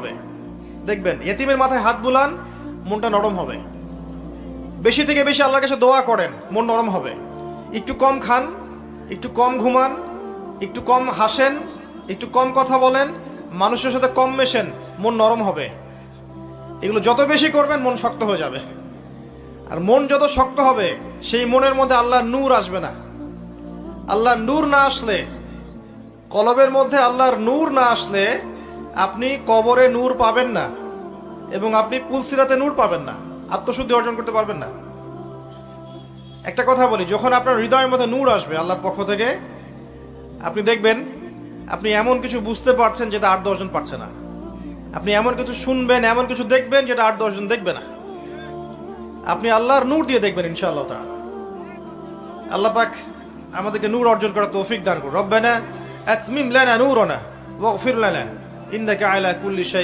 হবে। দেখবেন ইয়েতিমের মাথায় হাত বুলান, মনটা নরম হবে। বেশি থেকে বেশি আল্লাহর কাছে দোয়া করেন, মন নরম হবে। একটু কম খান, একটু কম ঘুমান, একটু কম হাসেন, একটু কম কথা বলেন, মানুষের সাথে কম মেশেন, মন নরম হবে। এগুলো যত বেশি করবেন মন শক্ত হয়ে যাবে। আর মন যত শক্ত হবে সেই মনের মধ্যে আল্লাহর নূর আসবে না। আল্লাহর নূর না আসলে, কলবের মধ্যে আল্লাহর নূর না আসলে আপনি কবরে নূর পাবেন না এবং আপনি পুলসিরাতে নূর পাবেন না, আত্মশুদ্ধি অর্জন করতে পারবেন না। একটা কথা বলি, যখন আপনার হৃদয়ের মধ্যে নূর আসবে আল্লাহর পক্ষ থেকে, আপনি দেখবেন আপনি এমন কিছু বুঝতে পারছেন যেটা 8-10 জন পারছে না। আপনি এমন কিছু শুনবেন, এমন কিছু দেখবেন যেটা 8-10 জন দেখবে না। আপনি আল্লাহর নূর দিয়ে দেখবেন ইনশাআল্লাহ তাআলা। আল্লাহ পাক আমাদেরকে নূর অর্জন করার তৌফিক দান করুন। রব্বানা আতমিম লানা নূরানা ওয়াগফির লানা ইন্নাকা আলা কুল্লি শাই